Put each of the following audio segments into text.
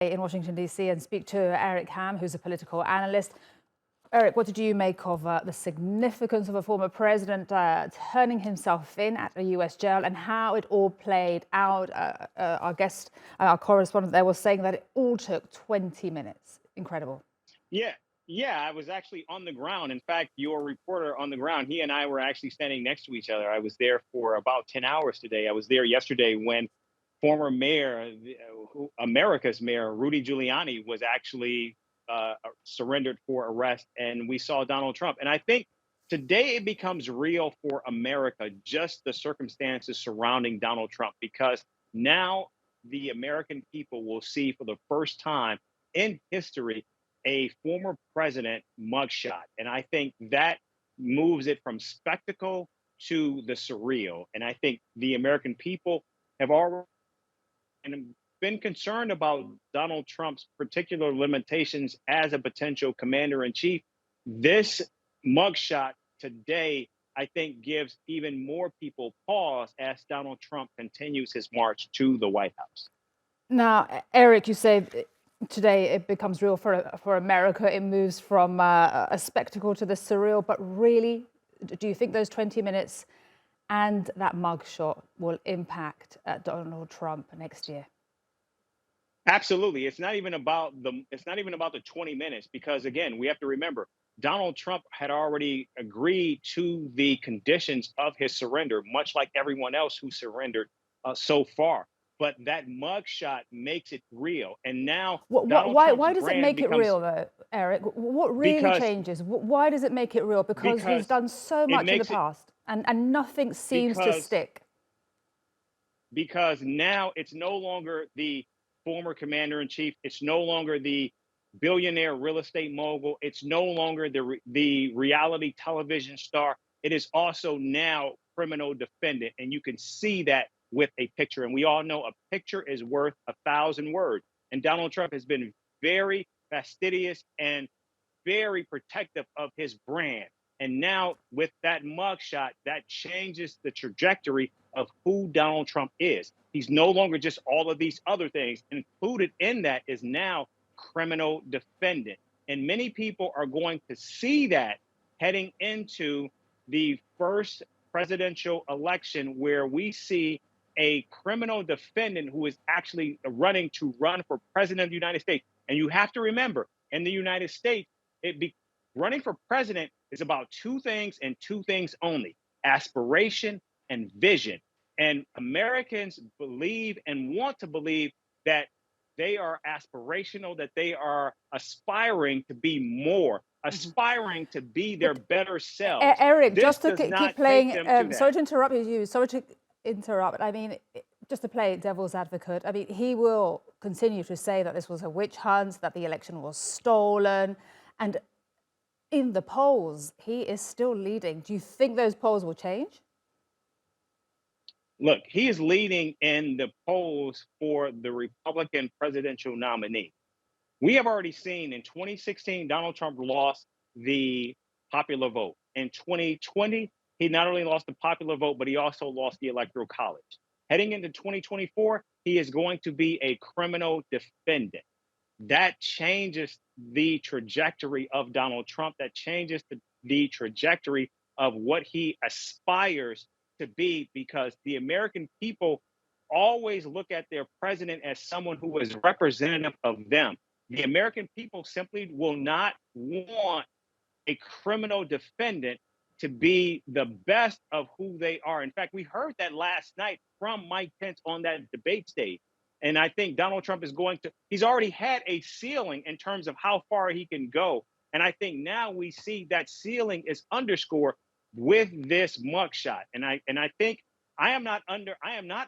in Washington, D.C. and speak to Eric Ham, who's a political analyst. Eric, what did you make of the significance of a former president turning himself in at a U.S. jail and how it all played out? Our guest, our correspondent there was saying that it all took 20 minutes. Incredible. Yeah, I was actually on the ground. In fact, your reporter on the ground, he and I were actually standing next to each other. I was there for about 10 hours today. I was there yesterday when former mayor, America's mayor, Rudy Giuliani, was actually surrendered for arrest, and we saw Donald Trump. And I think today it becomes real for America, just the circumstances surrounding Donald Trump, because now the American people will see for the first time in history a former president mugshot. And I think that moves it from spectacle to the surreal. And I think the American people have already been concerned about Donald Trump's particular limitations as a potential commander in chief. This mugshot today, I think, gives even more people pause as Donald Trump continues his march to the White House. Now, Eric, you say today it becomes real for America. It moves from a spectacle to the surreal. But really, do you think those 20 minutes and that mugshot will impact Donald Trump next year? Absolutely. It's not even about the 20 minutes, because again, we have to remember Donald Trump had already agreed to the conditions of his surrender, much like everyone else who surrendered so far. But that mugshot makes it real. And now why does it make it real, though, Eric? What really changes? Why does it make it real? Because he's done so much in the past and nothing seems to stick. Because now it's no longer the former commander in chief. It's no longer the billionaire real estate mogul. It's no longer the reality television star. It is also now criminal defendant. And you can see that with a picture. And we all know a picture is worth 1,000 words. And Donald Trump has been very fastidious and very protective of his brand. And now with that mugshot, that changes the trajectory of who Donald Trump is. He's no longer just all of these other things. Included in that is now criminal defendant. And many people are going to see that heading into the first presidential election, where we see a criminal defendant who is actually run for president of the United States. And you have to remember, in the United States, running for president is about two things and two things only: aspiration and vision. And Americans believe and want to believe that they are aspirational, that they are aspiring to be more, aspiring to be their better selves. Eric, just to keep playing, sorry to interrupt you, I mean, just to play devil's advocate, I mean, he will continue to say that this was a witch hunt, that the election was stolen. And in the polls, he is still leading. Do you think those polls will change? Look, he is leading in the polls for the Republican presidential nominee. We have already seen in 2016, Donald Trump lost the popular vote. In 2020, he not only lost the popular vote, but he also lost the Electoral College. Heading into 2024, he is going to be a criminal defendant. That changes the trajectory of Donald Trump. That changes the trajectory of what he aspires to be, because the American people always look at their president as someone who is representative of them. The American people simply will not want a criminal defendant to be the best of who they are. In fact, we heard that last night from Mike Pence on that debate stage. And I think Donald Trump he's already had a ceiling in terms of how far he can go. And I think now we see that ceiling is underscored with this mugshot. And I think I am not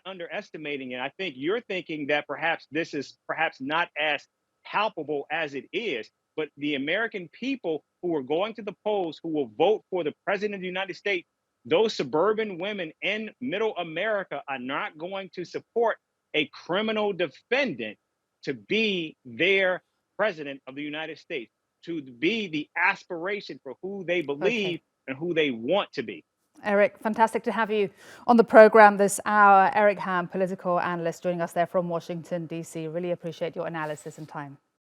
underestimating it. I think you're thinking that perhaps this is not as palpable as it is, but the American people who are going to the polls, who will vote for the president of the United States, those suburban women in middle America are not going to support a criminal defendant to be their president of the United States, to be the aspiration for who they believe and who they want to be. Eric, fantastic to have you on the program this hour. Eric Ham, political analyst, joining us there from Washington, D.C. Really appreciate your analysis and time.